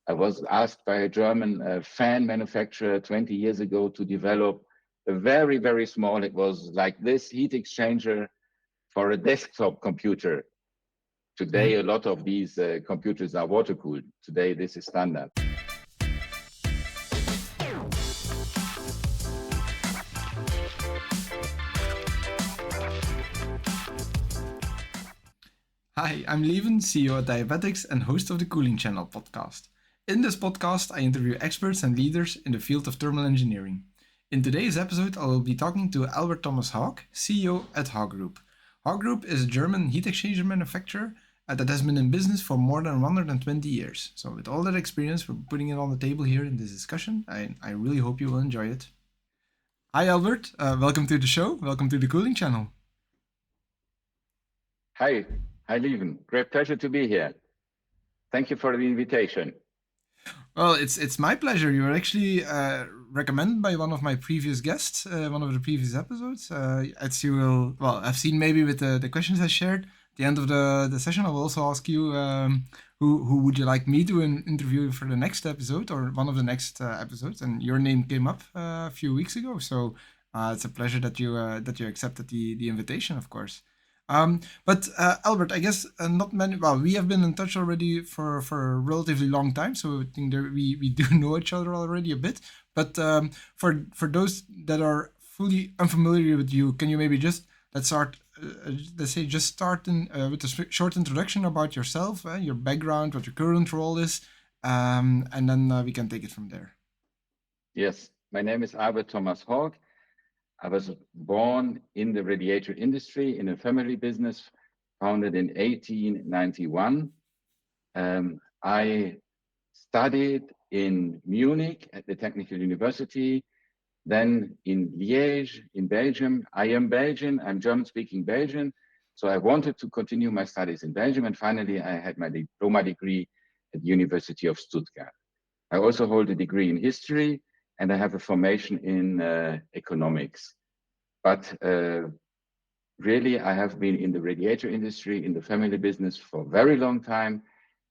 I was asked by a German fan manufacturer 20 years ago to develop a very, very small, it was like this heat exchanger for a desktop computer. Today, a lot of these computers are water cooled. Today, this is standard. Hi, I'm Lieven, CEO at Diabatix and host of the Cooling Channel podcast. In this podcast, I interview experts and leaders in the field of thermal engineering. In today's episode, I will be talking to Albert Thomas Haugg, CEO at Hogg Group. Hogg Group is a German heat exchanger manufacturer that has been in business for more than 120 years. So with all that experience, we're putting it on the table here in this discussion. I really hope you will enjoy it. Hi Albert, welcome to the show. Welcome to the Cooling Channel. Hi, Lieven. Great pleasure to be here. Thank you for the invitation. Well, it's my pleasure. You were actually recommended by one of my previous guests, one of the previous episodes. As you will, well, I've seen maybe with the questions I shared. At the end of the session, I will also ask you who would you like me to interview for the next episode or one of the next episodes. And your name came up a few weeks ago, so it's a pleasure that you accepted the invitation, of course. But Albert, I guess not many. Well, we have been in touch already for a relatively long time, so I think that we do know each other already a bit. But for those that are fully unfamiliar with you, can you maybe just let's start with a short introduction about yourself, your background, what your current role is, and then we can take it from there. Yes, my name is Albert Thomas Haugg. I was born in the radiator industry in a family business founded in 1891. I studied in Munich at the Technical University, then in Liège in Belgium. I am Belgian, I'm German-speaking Belgian, so I wanted to continue my studies in Belgium, and finally I had my diploma degree at the University of Stuttgart. I also hold a degree in history, and I have a formation in economics. But really, I have been in the radiator industry, in the family business for a very long time.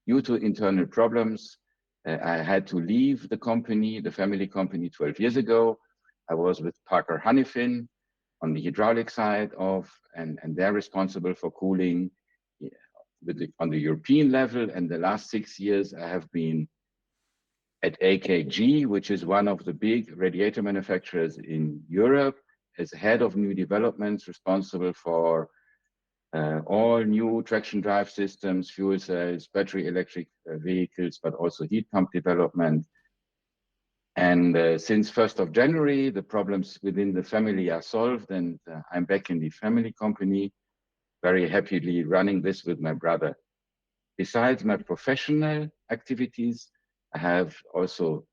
Due to internal problems, I had to leave the company, the family company, 12 years ago. I was with Parker Hannifin on the hydraulic side and they're responsible for cooling on the European level. And the last 6 years, I have been at AKG, which is one of the big radiator manufacturers in Europe, as head of new developments, responsible for all new traction drive systems, fuel cells, battery electric vehicles, but also heat pump development. And since 1st of January, the problems within the family are solved, and I'm back in the family company, very happily running this with my brother. Besides my professional activities, I have also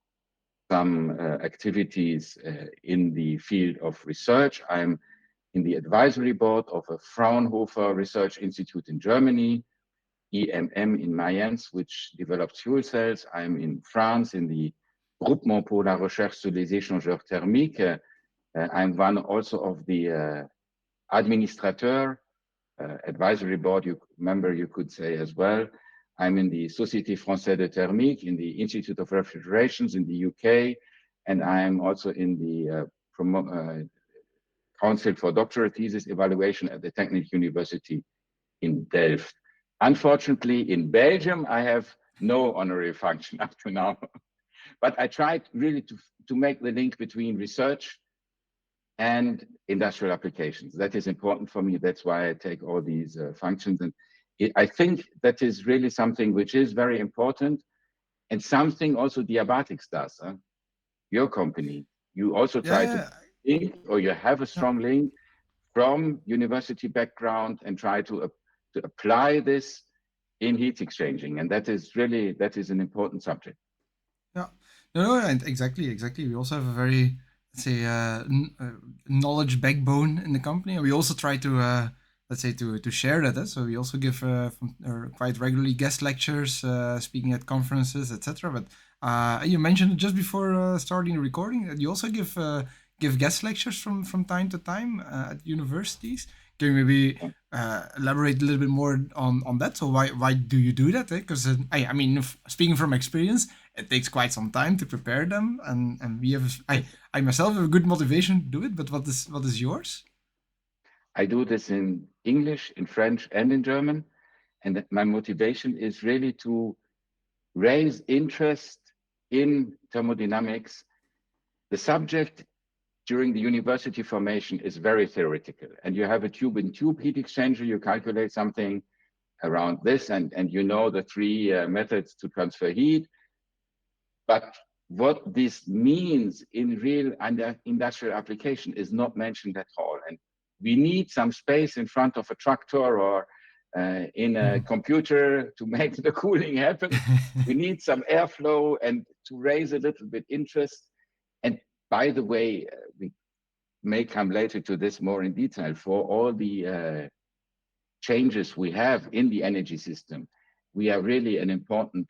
some activities in the field of research. I'm in the advisory board of a Fraunhofer Research Institute in Germany, EMM in Mayence, which develops fuel cells. I'm in France in the Groupement pour la recherche sur les échangeurs thermiques. I'm one also of the administrateur, advisory board member, you could say as well. I'm in the Société Française de Thermique, in the Institute of Refrigerations in the UK, and I'm also in the Council for Doctoral Thesis Evaluation at the Technical University in Delft. Unfortunately, in Belgium, I have no honorary function up to now, but I tried really to make the link between research and industrial applications. That is important for me. That's why I take all these functions. And I think that is really something which is very important, and something also Diabatix does. Your company, you also try to link, or you have a strong link from university background and try to apply this in heat exchanging, and that is an important subject. Yeah, no, and exactly. We also have a very, let's say, knowledge backbone in the company, and we also try to let's say to share that. So we also give quite regularly guest lectures, speaking at conferences, etc. But you mentioned just before starting the recording that you also give guest lectures from time to time at universities. Can you maybe elaborate a little bit more on that? So why do you do that? Because I mean, speaking from experience, it takes quite some time to prepare them, and we have I myself have a good motivation to do it. But what is yours? I do this in English, in French, and in German. And my motivation is really to raise interest in thermodynamics. The subject during the university formation is very theoretical. And you have a tube-in-tube heat exchanger, you calculate something around this, and you know the three methods to transfer heat. But what this means in real industrial application is not mentioned at all. And we need some space in front of a tractor or in a computer to make the cooling happen. We need some airflow and to raise a little bit interest. And by the way, we may come later to this more in detail. For all the changes we have in the energy system, we are really an important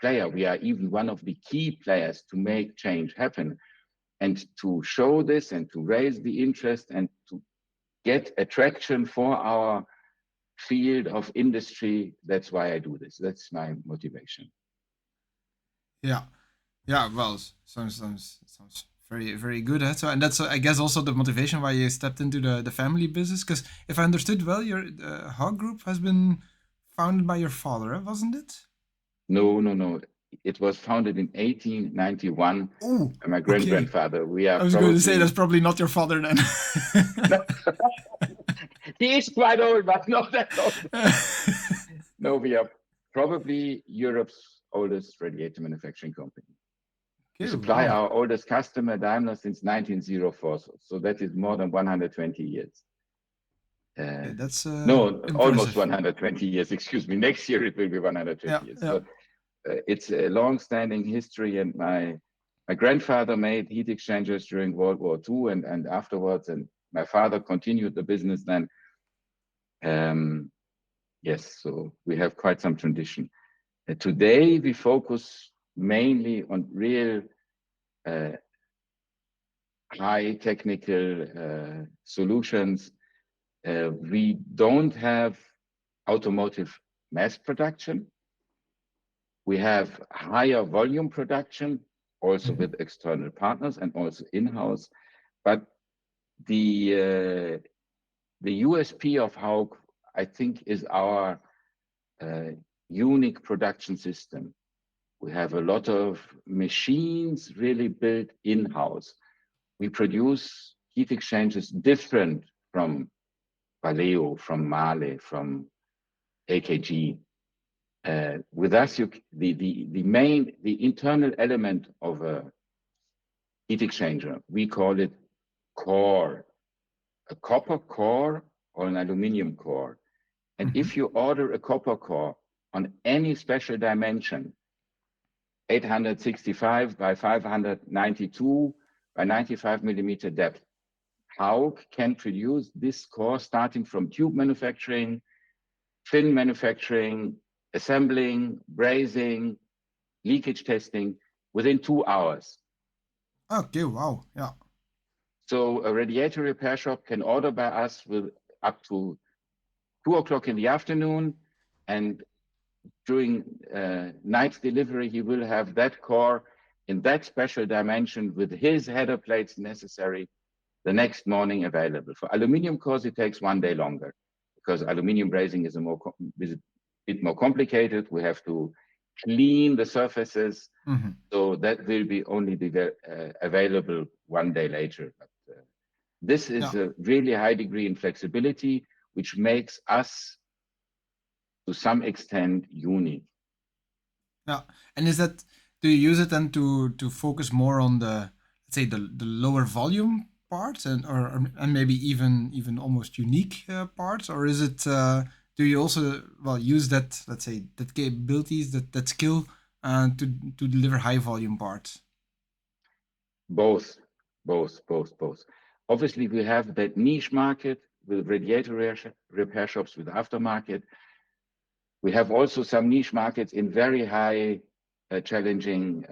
player. We are even one of the key players to make change happen. And to show this and to raise the interest and to get attraction for our field of industry, that's why I do this. That's my motivation. Yeah, yeah. Well, sounds very good. So, and that's I guess also the motivation why you stepped into the family business. Because if I understood well, your Hogg Group has been founded by your father, wasn't it? No. It was founded in 1891 Oh, by my okay. great-grandfather. We are I was going to say probably... that's probably not your father then. No, he is quite old, but not that old. No, we are probably Europe's oldest radiator manufacturing company. We Okay, supply wow. our oldest customer, Daimler, since 1904. So that is more than 120 years. Okay, that's No, almost impressive. 120 years. Excuse me. Next year it will be 120 Yeah, years. yeah. So it's a long-standing history, and my grandfather made heat exchangers during World War II and afterwards, and my father continued the business then. Yes, so we have quite some tradition. Today we focus mainly on real high technical solutions. We don't have automotive mass production. We have higher volume production, also with external partners and also in-house. But the USP of Haugg, I think, is our unique production system. We have a lot of machines really built in-house. We produce heat exchangers different from Valeo, from Mahle, from AKG. With us, the internal element of a heat exchanger, we call it core, a copper core or an aluminum core. And if you order a copper core on any special dimension, 865 by 592 by 95 millimeter depth, Haugg can produce this core starting from tube manufacturing, fin manufacturing, assembling, brazing, leakage testing within 2 hours. Okay, wow, yeah. So a radiator repair shop can order by us with up to 2 o'clock in the afternoon, and during night delivery, he will have that core in that special dimension with his header plates necessary the next morning available. For aluminum cores, it takes 1 day longer because aluminum brazing is a bit more complicated. We have to clean the surfaces. So that will be only available 1 day later. But this is a really high degree in flexibility, which makes us to some extent unique. Yeah, and is that, do you use it then to focus more on the, let's say, the lower volume parts and maybe even almost unique parts, or is it do you also use that, let's say, that capabilities, that skill to deliver high volume parts? Both. Obviously, we have that niche market with radiator repair shops with aftermarket. We have also some niche markets in very high challenging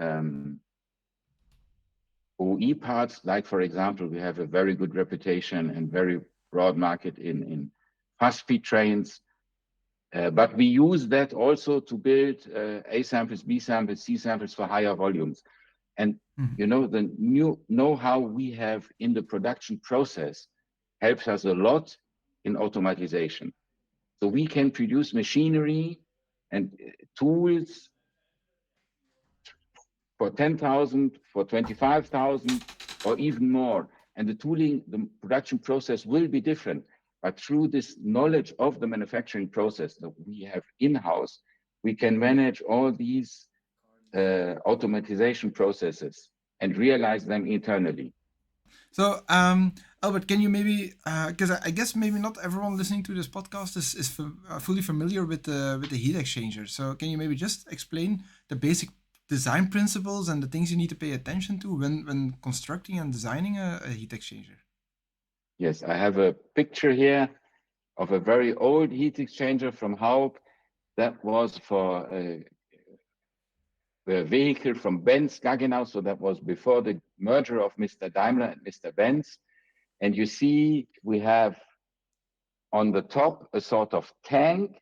OE parts. Like, for example, we have a very good reputation and very broad market in fast-feed trains. But we use that also to build A samples, B samples, C samples for higher volumes. And you know, the new know-how we have in the production process helps us a lot in automatization. So we can produce machinery and tools for 10,000, for 25,000, or even more. And the tooling, the production process will be different. But through this knowledge of the manufacturing process that we have in-house, we can manage all these automatization processes and realize them internally. So, Albert, can you maybe, because I guess maybe not everyone listening to this podcast is fully familiar with the heat exchanger. So, can you maybe just explain the basic design principles and the things you need to pay attention to when constructing and designing a heat exchanger? Yes, I have a picture here of a very old heat exchanger from Haugg. That was for a vehicle from Benz Gaggenau. So that was before the merger of Mr. Daimler and Mr. Benz. And you see, we have on the top a sort of tank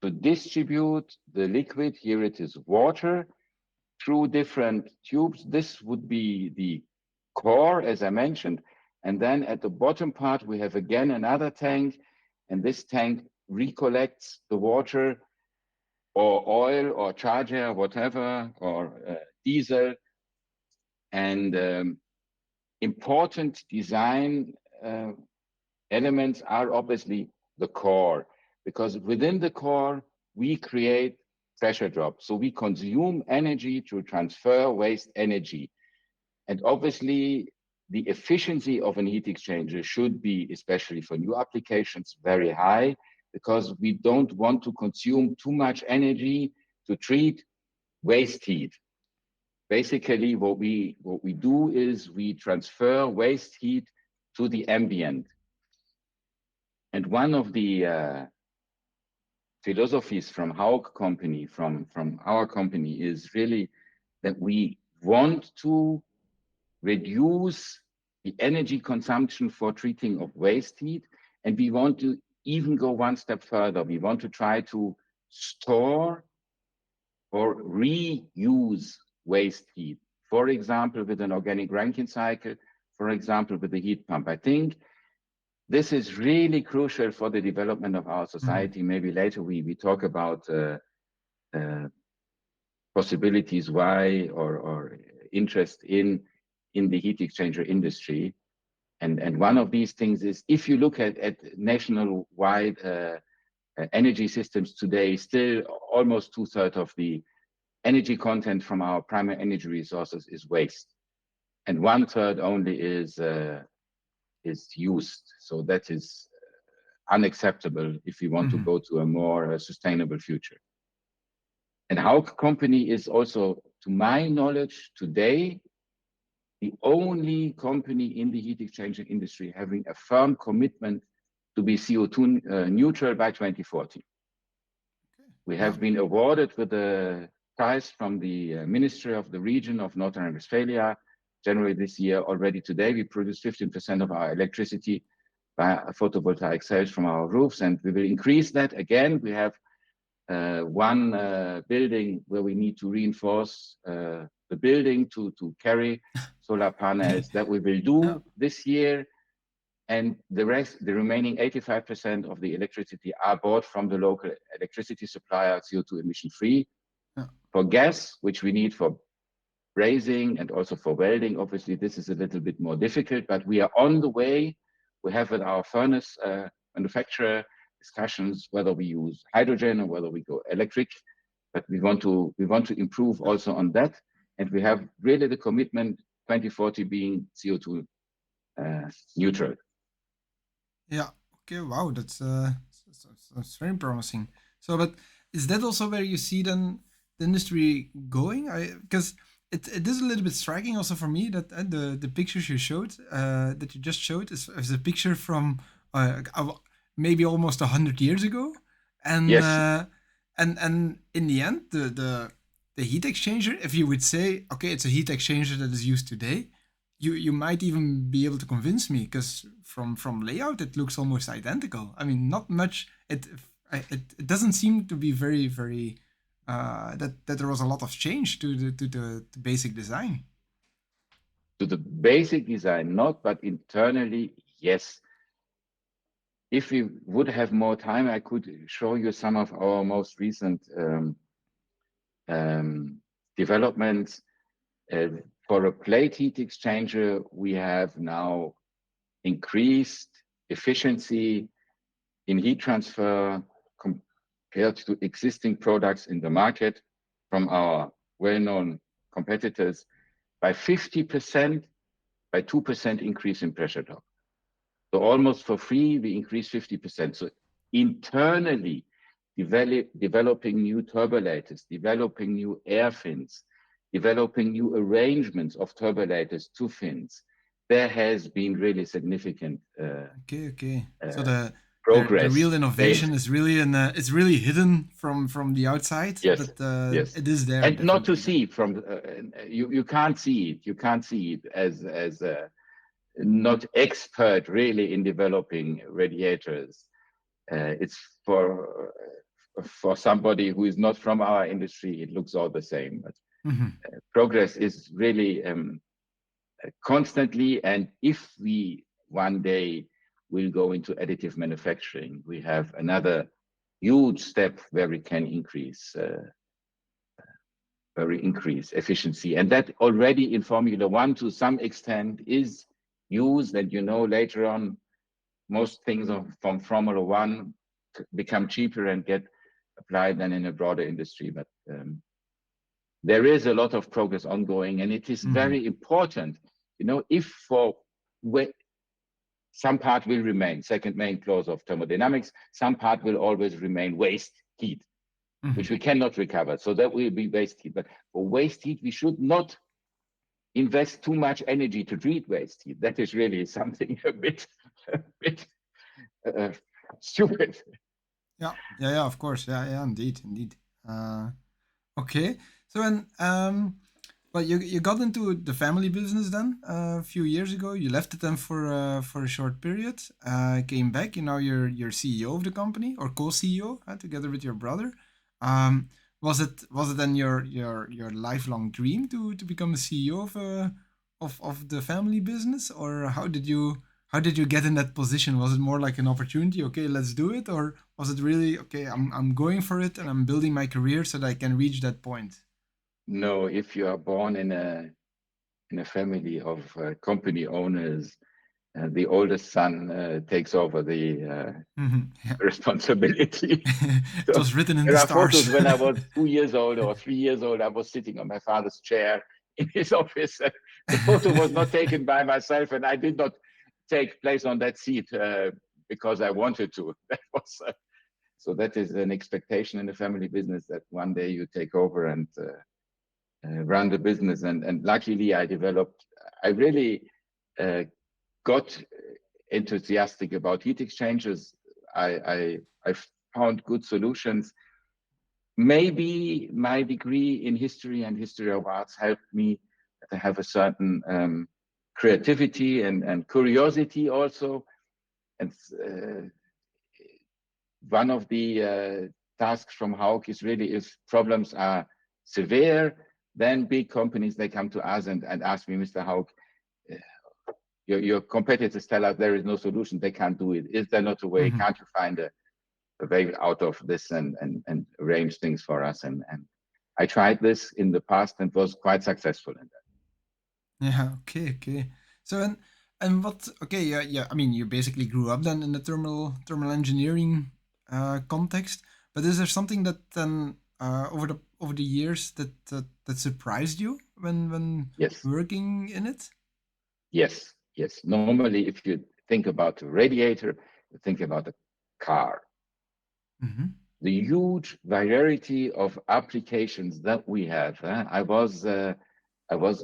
to distribute the liquid. Here it is water through different tubes. This would be the core, as I mentioned. And then at the bottom part, we have again another tank. And this tank recollects the water or oil or charger, whatever, or diesel. And important design elements are obviously the core, because within the core, we create pressure drop. So we consume energy to transfer waste energy. And obviously, the efficiency of an heat exchanger should be, especially for new applications, very high, because we don't want to consume too much energy to treat waste heat. Basically, what we do is we transfer waste heat to the ambient. And one of the philosophies from Haugg company, from our company, is really that we want to reduce the energy consumption for treating of waste heat. And we want to even go one step further. We want to try to store or reuse waste heat. For example, with an organic Rankine cycle, for example, with the heat pump. I think this is really crucial for the development of our society. Maybe later we talk about possibilities why or interest in the heat exchanger industry. And one of these things is, if you look at national-wide energy systems today, still almost 2/3 of the energy content from our primary energy resources is waste. And 1/3 only is used. So that is unacceptable if we want to go to a more sustainable future. And Haugg company is also, to my knowledge today, the only company in the heat exchanger industry having a firm commitment to be CO2 neutral by 2040. Okay. We have been awarded with a prize from the Ministry of the Region of North Rhine-Westphalia. January this year, already today, we produce 15% of our electricity by photovoltaic cells from our roofs, and we will increase that again. We have one building where we need to reinforce the building to carry solar panels. That we will do this year. And the remaining 85% of the electricity are bought from the local electricity supplier, CO2 emission free. For gas, which we need for brazing and also for welding, obviously this is a little bit more difficult, but we are on the way. We have with our furnace manufacturer discussions whether we use hydrogen or whether we go electric, but we want to improve also on that. And we have really the commitment 2040 being CO2 neutral. Yeah. Okay. Wow. That's very promising. So, but is that also where you see then the industry going? Because it is a little bit striking also for me that the pictures you showed that you just showed is a picture from maybe almost 100 years ago, and yes. And in the end the heat exchanger, if you would say okay, it's a heat exchanger that is used today, you might even be able to convince me, because from layout it looks almost identical. I mean, not much. It doesn't seem to be very that there was a lot of change to the basic design. To the basic design, not, but internally, yes. If we would have more time, I could show you some of our most recent developments. For a plate heat exchanger, we have now increased efficiency in heat transfer compared to existing products in the market from our well-known competitors by 50%, by 2% increase in pressure drop. So almost for free, we increased 50%. So internally, developing new turbulators, developing new air fins, developing new arrangements of turbulators to fins, there has been really significant Okay. So progress. the real innovation is really it's really hidden from the outside, Yes, but yes. it is there. And not to definitely. see from you can't see it. You can't see it as not expert really in developing radiators. It's for somebody who is not from our industry, it looks all the same. But progress is really constantly. And if we one day will go into additive manufacturing, we have another huge step where we can increase efficiency. And that already in Formula One to some extent is used. And later on, most things from Formula One become cheaper and get applied than in a broader industry. But there is a lot of progress ongoing, and it is very important. If some part will remain, second main clause of thermodynamics, some part will always remain waste heat, which we cannot recover. So that will be waste heat. But for waste heat, we should not invest too much energy to treat waste heat. That is really something a bit stupid. Yeah, of course. Yeah, indeed. Okay. So when well, you got into the family business then a few years ago. You left it then for a short period. Came back. You're CEO of the company, or co-CEO, together with your brother. Was it then your lifelong dream to become a CEO of the family business, or how did you get in that position? Was it more like an opportunity? Okay, let's do it, or was it really okay? I'm going for it, and I'm building my career so that I can reach that point. No, if you are born in a family of company owners, the oldest son takes over the responsibility. It was written in There the are stars. photos when I was 2 years old or 3 years old. I was sitting on my father's chair in his office. The photo was not taken by myself, and I did not take place on that seat because I wanted to. That was so. That is an expectation in the family business, that one day you take over and run the business. And luckily, I really got enthusiastic about heat exchangers. I found good solutions. Maybe my degree in history and history of arts helped me to have a certain creativity and curiosity also. And one of the tasks from Haugg is really, if problems are severe, then big companies, they come to us and ask me, Mr. Haugg, your competitors tell us there is no solution, they can't do it. Is there not a way? Can't you find a way out of this and arrange things for us? And I tried this in the past and was quite successful in that. Yeah. Okay. So and what? Okay. Yeah. I mean, you basically grew up then in the thermal engineering context. But is there something that then over the years that surprised you when Yes. working in it? Yes. Normally, if you think about a radiator, you think about a car. The huge variety of applications that we have. I was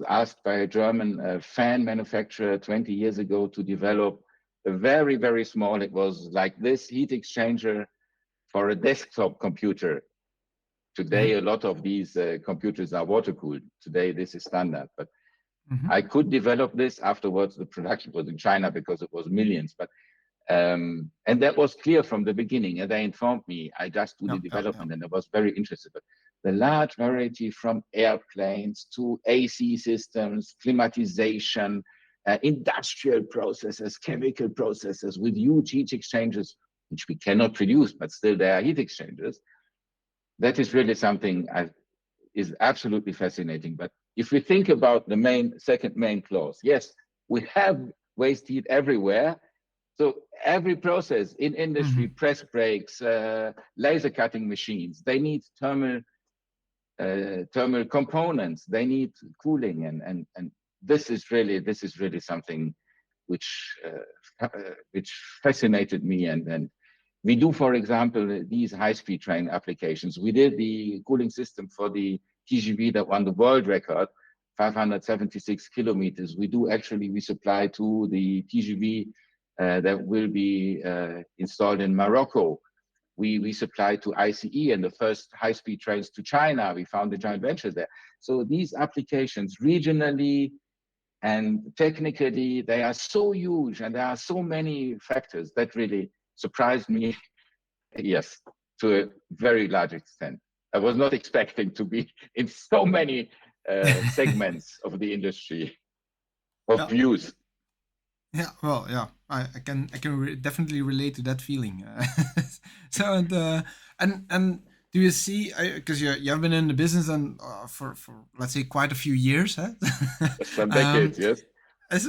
asked by a German fan manufacturer 20 years ago to develop a very, very small, it was like this, heat exchanger for a desktop computer. Today, a lot of these computers are water cooled. Today, this is standard. But Mhm. I could develop this. Afterwards, the production was in China because it was millions, but and that was clear from the beginning. And they informed me, I just do Yeah, the yeah, yeah. development, and I was very interested. But the large variety from airplanes to AC systems, climatization, industrial processes, chemical processes with huge heat exchangers, which we cannot produce, but still there are heat exchangers. That is really something is absolutely fascinating. But if we think about the second main clause, yes, we have waste heat everywhere. So every process in industry, Mhm. press brakes, laser cutting machines, they need thermal components. They need cooling, and this is really something which fascinated me. And we do, for example, these high-speed train applications. We did the cooling system for the TGV that won the world record, 576 kilometers. We supply to the TGV that will be installed in Morocco. We supply to ICE and the first high-speed trains to China. We found a joint venture there. So these applications regionally and technically, they are so huge and there are so many factors that really surprised me, yes, to a very large extent. I was not expecting to be in so many segments of the industry of Yeah. views. Yeah, well, yeah, I can definitely relate to that feeling. So and do you see, because you have been in the business and for let's say quite a few years, huh? Some um, decades, yes. as-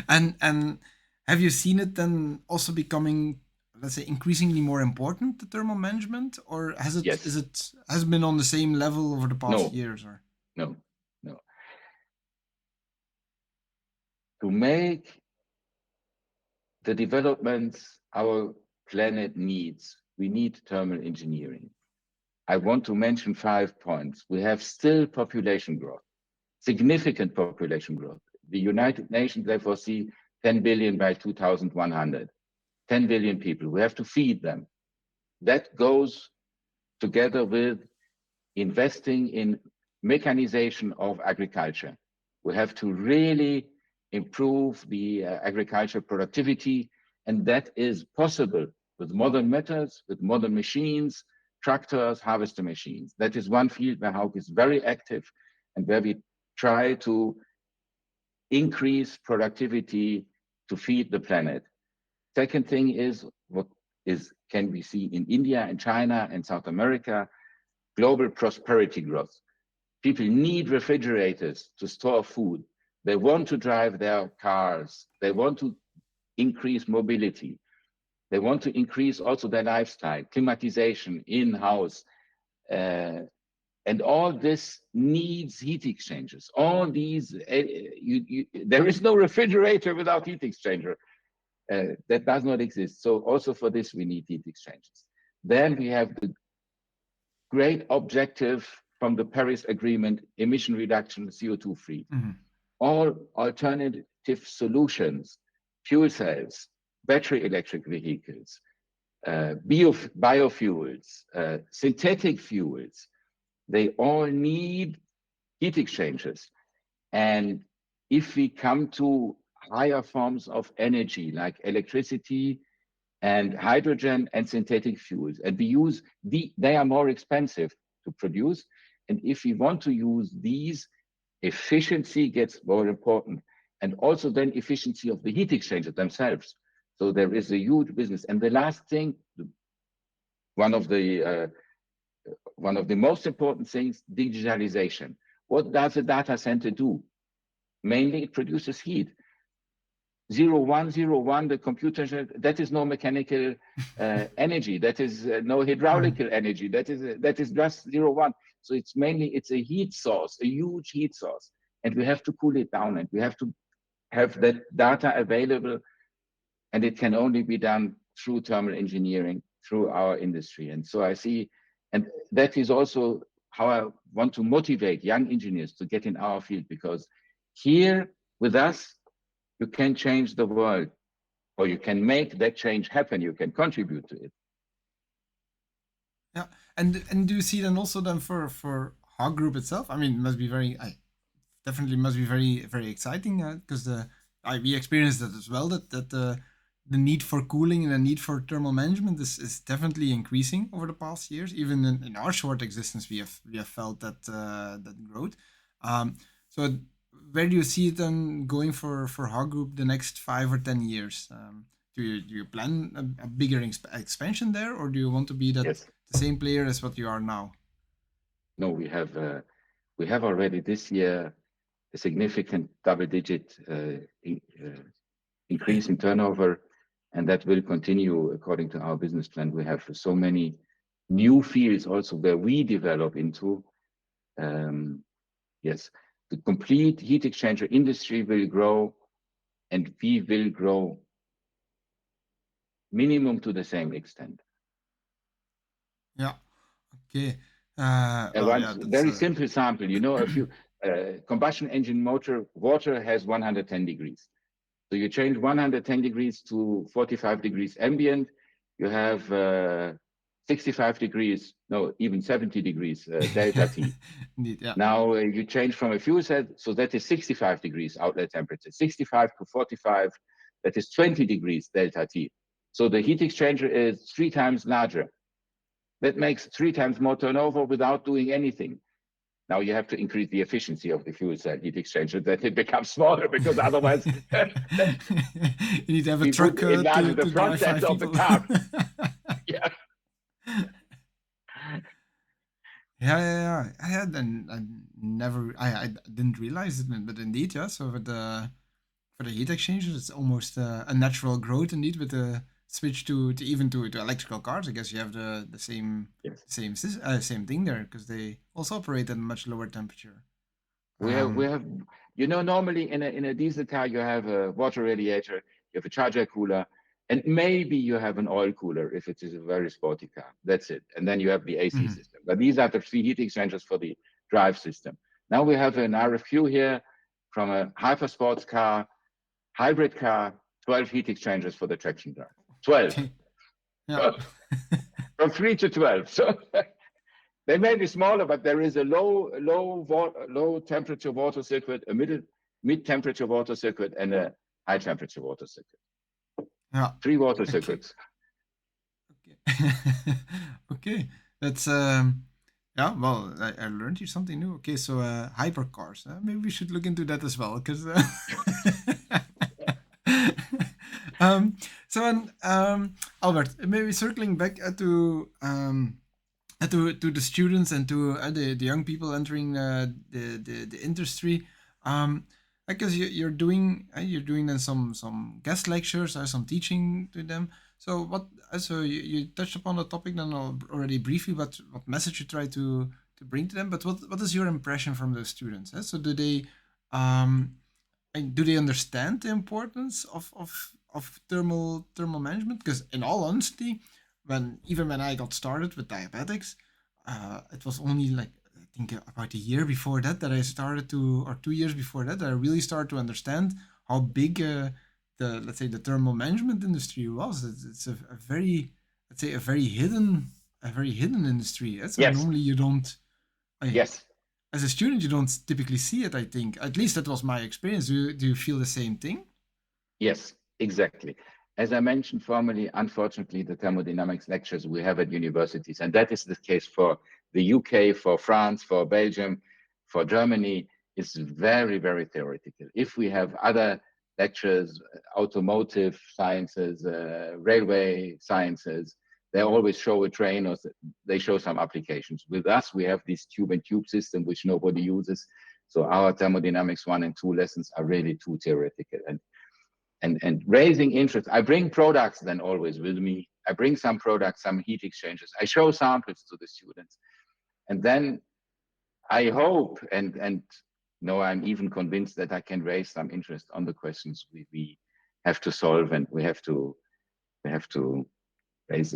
and have you seen it then also becoming, let's say, increasingly more important, the thermal management, or Yes. has it been on the same level over the past No, years, or? no, no. To make the developments our planet needs, we need thermal engineering. I want to mention 5 points. We have still population growth, significant population growth. The United Nations, they foresee 10 billion by 2100, 10 billion people. We have to feed them. That goes together with investing in mechanization of agriculture. We have to really improve the agriculture productivity, and that is possible with modern methods, with modern machines, tractors, harvester machines. That is one field where Haugg is very active and where we try to increase productivity to feed the planet. Second thing is what is can we see in India and China and South America, global prosperity growth. People need refrigerators to store food. They want to drive their cars. They want to increase mobility. They want to increase also their lifestyle, climatization in-house. And all this needs heat exchangers. All these, there is no refrigerator without heat exchanger. That does not exist. So also for this, we need heat exchangers. Then we have the great objective from the Paris Agreement, emission reduction, CO2 free. Mhm. All alternative solutions, fuel cells, battery electric vehicles, biofuels, synthetic fuels, they all need heat exchangers. And if we come to higher forms of energy like electricity and hydrogen and synthetic fuels, and we use they are more expensive to produce. And if we want to use these, efficiency gets more important. And also then efficiency of the heat exchangers themselves. So there is a huge business. And the last thing, one of the most important things, digitalization. What does a data center do? Mainly it produces heat. 0101, the computer, that is no mechanical energy. That is no Mhm. hydraulical energy. That is just 01. So it's a heat source, a huge heat source. And we have to cool it down and we have to have that data available. And it can only be done through thermal engineering, through our industry. And so I see, and that is also how I want to motivate young engineers to get in our field, because here with us, you can change the world, or you can make that change happen. You can contribute to it. Yeah, and do you see then also then for Hogg Group itself? I mean, it must be very definitely must be very very exciting because we experienced that as well. That the need for cooling and the need for thermal management is definitely increasing over the past years. Even in our short existence, we have felt that growth. So where do you see it then going for Hogg Group the next 5 or 10 years? Do you plan a bigger expansion there, or do you want to be that Yes. the same player as what you are now? No, we have already this year a significant double-digit increase in turnover, and that will continue according to our business plan. We have so many new fields also where we develop into. Yes, the complete heat exchanger industry will grow, and we will grow minimum to the same extent. Yeah. Okay. And Well, one yeah, that's very simple sample, if you combustion engine motor, water has 110 degrees. So you change 110 degrees to 45 degrees ambient, you have 65 degrees, no, even 70 degrees delta T. indeed. Yeah. Now you change from a fuel cell, so that is 65 degrees outlet temperature. 65 to 45, that is 20 degrees delta T. So the heat exchanger is 3 times larger. That makes 3 times more turnover without doing anything. Now you have to increase the efficiency of the fuel cell heat exchanger, that it becomes smaller, because otherwise You need to have a we truck would enlarge the to front drive end 5 of the people. car. Yeah. Yeah. I had and I never I didn't realize it, but indeed, yeah. So for the heat exchangers, it's almost a natural growth indeed with the switch to even to electrical cars. I guess you have the same Yes. same thing there because they also operate at a much lower temperature. We have normally in a diesel car you have a water radiator, you have a charger cooler, and maybe you have an oil cooler if it is a very sporty car. That's it. And then you have the AC Mhm. system. But these are the 3 heat exchangers for the drive system. Now we have an RFQ here from a hyper sports car, hybrid car, 12 heat exchangers for the traction drive. 12. Okay. Yeah. From 3 to 12. So they may be smaller, but there is a low temperature water circuit, a mid temperature water circuit, and a high temperature water circuit. Yeah. 3 water Okay. circuits. Okay. Okay. That's yeah, well, I learned you something new. Okay, so hypercars. Maybe we should look into that as well, because so Albert, maybe circling back to the students and to the young people entering the industry. Because you're doing then some guest lectures or some teaching to them. So you touched upon the topic then already briefly, but what message you try to bring to them. But what is your impression from those students? So um do they understand the importance of thermal management? Because in all honesty, when I got started with Diabatix, it was only like I think about a year before that I started to, or 2 years before that I really started to understand how big the, let's say, the thermal management industry was. It's a very, let's say, a very hidden industry. So Yes, normally you don't. I, yes, as a student, you don't typically see it. I think at least that was my experience. Do you feel the same thing? yes, exactly. As I mentioned formerly, unfortunately, the thermodynamics lectures we have at universities, and that is the case for the UK, for France, for Belgium, for Germany, is very, very theoretical. If we have other lectures, automotive sciences, railway sciences, they always show a train or they show some applications. With us, we have this tube and tube system, which nobody uses. So our thermodynamics 1 and 2 lessons are really too theoretical. And raising interest. I bring products then always with me. I bring some products, some heat exchangers. I show samples to the students. And then I hope, and no, I'm even convinced that I can raise some interest on the questions we have to solve, and we have to raise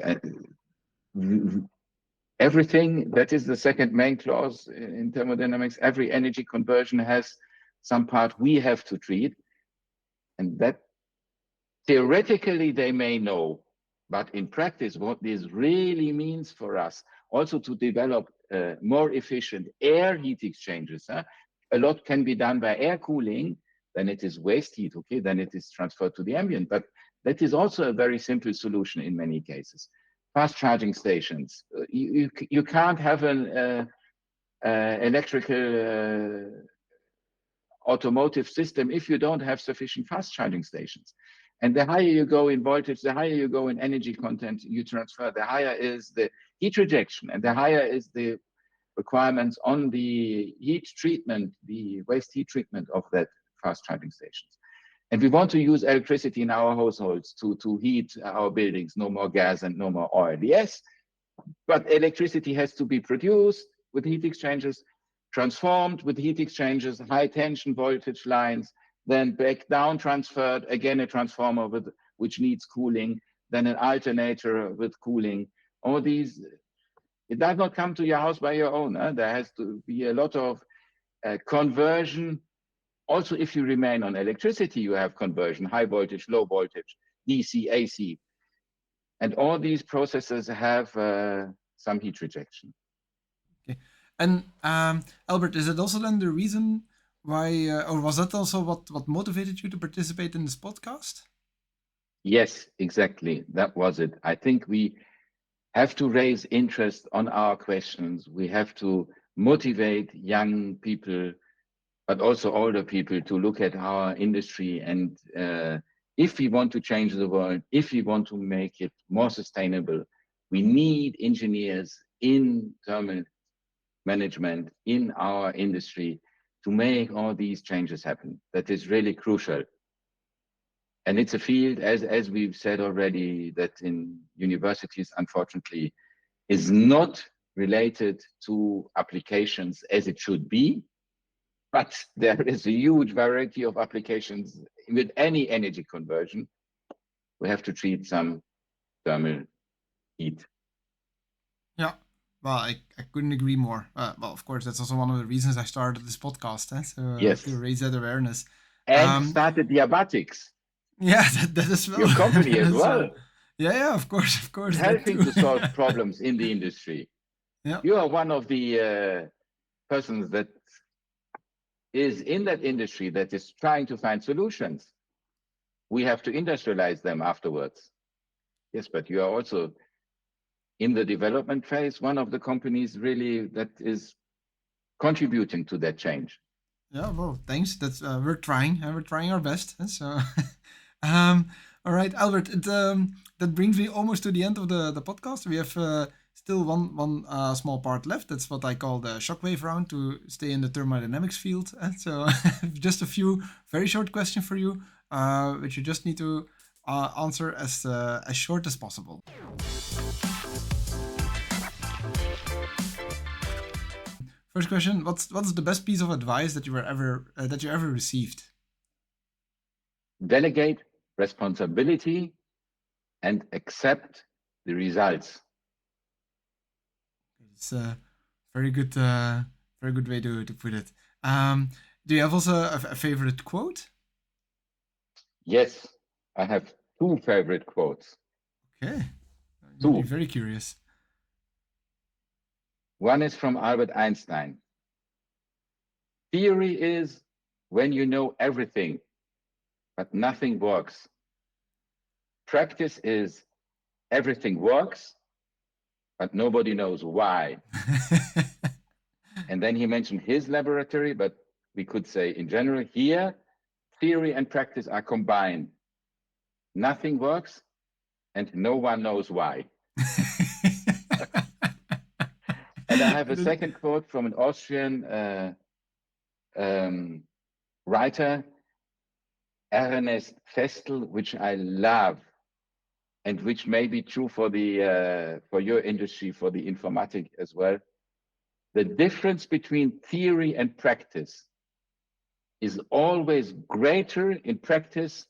everything. That is the second main clause in thermodynamics. Every energy conversion has some part we have to treat, and that theoretically they may know, but in practice, what this really means for us, also to develop more efficient air heat exchangers. a lot can be done by air cooling, then it is waste heat, okay, then it is transferred to the ambient. But that is also a very simple solution in many cases. Fast charging stations. You can't have an electrical automotive system if you don't have sufficient fast charging stations. And the higher you go in voltage, the higher you go in energy content you transfer, the higher is the heat rejection, and the higher is the requirements on the heat treatment, the waste heat treatment of that fast charging stations. And we want to use electricity in our households to heat our buildings, no more gas and no more oil. Yes, but electricity has to be produced with heat exchangers, transformed with heat exchangers, high tension voltage lines, then back down transferred, again a transformer which needs cooling, then an alternator with cooling. All these, it does not come to your house by your own. There has to be a lot of conversion. Also, if you remain on electricity, you have conversion, high voltage, low voltage, DC, AC. And all these processes have some heat rejection. Okay. And Albert, is it also then the reason why, or was that also what motivated you to participate in this podcast? Yes, exactly. That was it. I think we have to raise interest on our questions. We have to motivate young people, but also older people, to look at our industry. And if we want to change the world, if we want to make it more sustainable, we need engineers in thermal management in our industry to make all these changes happen. That is really crucial. And it's a field, as we've said already, that in universities, unfortunately, is not related to applications as it should be. But there is a huge variety of applications with any energy conversion. We have to treat some thermal heat. Yeah. Well, I couldn't agree more. Well, of course, that's also one of the reasons I started this podcast, so Yes. to raise that awareness. And started Diabatix. Yeah, that as well. Your company as well. Yeah, of course. Helping to solve problems in the industry. Yeah. You are one of the persons that is in that industry that is trying to find solutions. We have to industrialize them afterwards. Yes, but you are also in the development phase, one of the companies really that is contributing to that change. Yeah, well, thanks. That's we're trying. We're trying our best. So, all right, Albert. That brings me almost to the end of the podcast. We have still one small part left. That's what I call the Shockwave round, to stay in the thermodynamics field. So, just a few very short questions for you, which you just need to answer as short as possible. First question: What's the best piece of advice that you ever received? Delegate responsibility and accept the results. It's a very good way to put it. Do you have also a favorite quote? Yes, I have two favorite quotes. Okay, I'm very curious. One is from Albert Einstein. Theory is when you know everything, but nothing works. Practice is everything works, but nobody knows why. And then he mentioned his laboratory, but we could say in general here, theory and practice are combined. Nothing works, and no one knows why. And I have a second quote from an Austrian writer, Ernest Festel, which I love, and which may be true for your industry, for the informatic as well. The difference between theory and practice is always greater in practice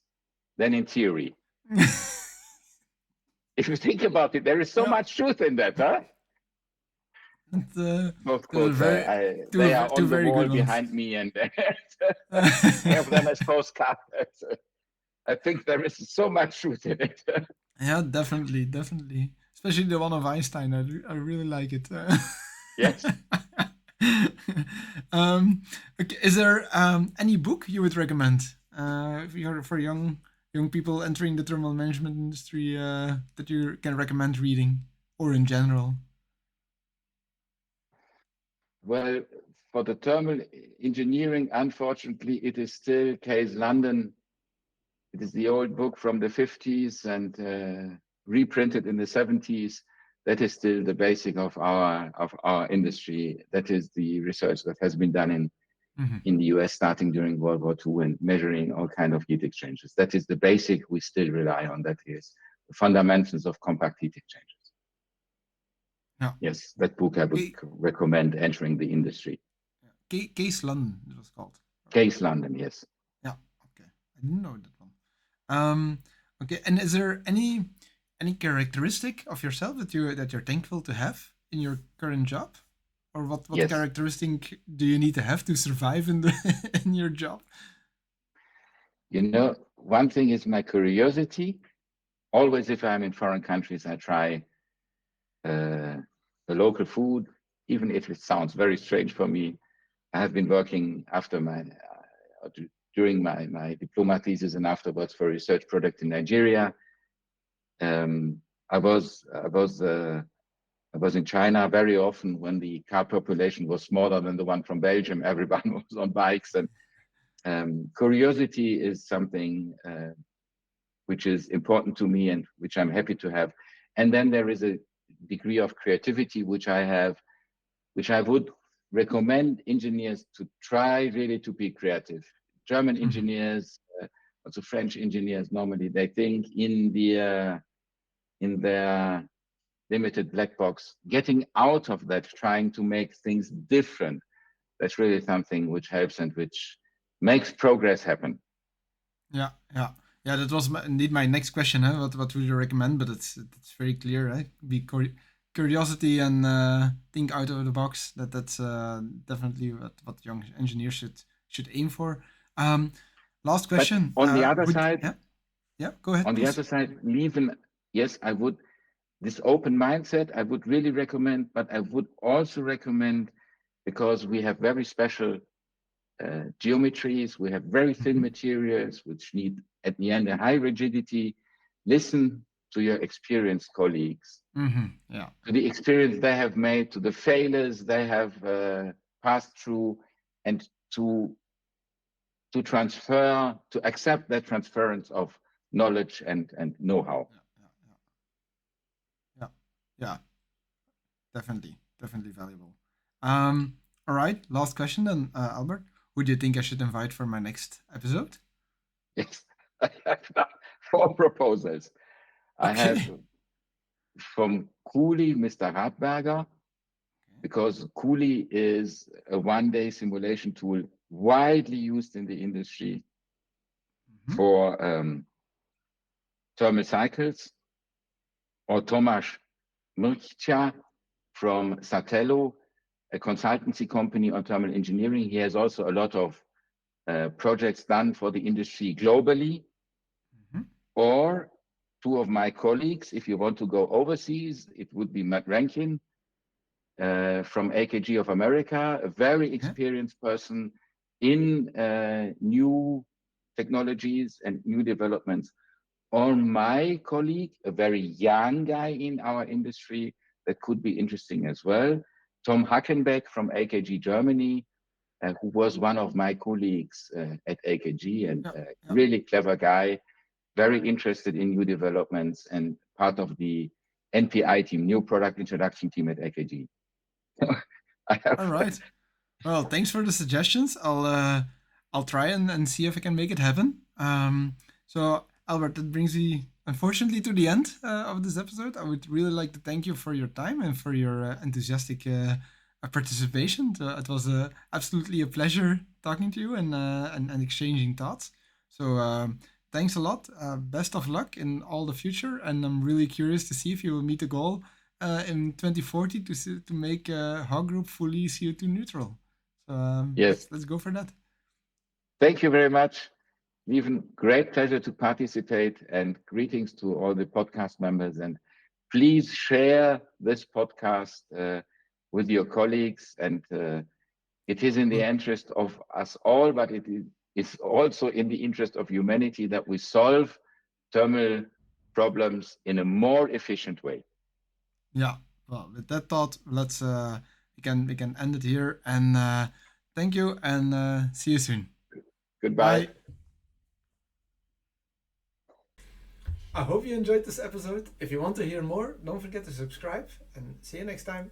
than in theory. If you think about it, there is so much truth in that, huh? Both quotes, they are on the wall behind me, and I have them as postcards. I think there is so much truth in it. Yeah, definitely. Especially the one of Einstein. I really like it. Yes. Okay, is there any book you would recommend for young people entering the thermal management industry that you can recommend reading, or in general? Well, for the thermal engineering, unfortunately, it is still Case London. It is the old book from the 50s and reprinted in the 70s. That is still the basic of our industry. That is the research that has been done in the US starting during World War II and measuring all kind of heat exchanges. That is the basic we still rely on. That is the fundamentals of compact heat exchanges. Yeah. Yes, that book I would recommend entering the industry. Case London, it was called. Case London, yes. Yeah. Okay. I didn't know that one. Okay. And is there any characteristic of yourself that you're thankful to have in your current job, or what Yes. characteristic do you need to have to survive in the in your job? You know, one thing is my curiosity. Always, if I'm in foreign countries, I try the local food, even if it sounds very strange for me. I have been working after during my diploma thesis and afterwards for a research project in Nigeria. I was in China very often when the car population was smaller than the one from Belgium. Everyone was on bikes, and curiosity is something which is important to me and which I'm happy to have. And then there is a degree of creativity which I have, which I would recommend engineers to try really to be creative. German engineers, also French engineers, normally they think in their limited black box. Getting out of that, trying to make things different, that's really something which helps and which makes progress happen. Yeah, yeah, yeah. That was indeed my next question. Huh? What would you recommend? But it's very clear, right? Be curiosity and think out of the box. That's definitely what young engineers should aim for. Last question. But on the other side, yeah, go ahead. On please. the other side, Lieven, yes, I would. This open mindset, I would really recommend. But I would also recommend, because we have very special geometries, we have very thin materials which need at the end a high rigidity. Listen to your experienced colleagues, Yeah. to the experience they have made, to the failures they have passed through, and to transfer, to accept that transference of knowledge and know-how. Yeah. Definitely valuable. All right, last question then, Albert. Who do you think I should invite for my next episode? Yes, I have now 4 proposals. I have from Cooley, Mr. Radberger, because Cooley is a one-day simulation tool widely used in the industry for thermal cycles, or Tomasz Mrcia from Satello, a consultancy company on thermal engineering. He has also a lot of projects done for the industry globally. Or 2 of my colleagues, if you want to go overseas, it would be Matt Rankin from AKG of America, a very experienced person in new technologies and new developments. Or my colleague, a very young guy in our industry that could be interesting as well, Tom Hackenbeck from AKG Germany, who was one of my colleagues at AKG, and really clever guy, very interested in new developments and part of the NPI team, new product introduction team at AKG. All right. Well, thanks for the suggestions. I'll try and see if I can make it happen. So Albert, that brings me unfortunately to the end of this episode. I would really like to thank you for your time and for your enthusiastic participation. It was absolutely a pleasure talking to you and exchanging thoughts. So thanks a lot. Best of luck in all the future, and I'm really curious to see if you will meet the goal in 2040 to make Hogg Group fully CO2 neutral. So yes, let's go for that. Thank you very much. Lieven, great pleasure to participate, and greetings to all the podcast members. And please share this podcast with your colleagues, and it is in the interest of us all, but it is also in the interest of humanity that we solve thermal problems in a more efficient way. Yeah. Well, with that thought, let's we can end it here. And thank you, and see you soon. Goodbye. Bye. I hope you enjoyed this episode. If you want to hear more, don't forget to subscribe, and see you next time.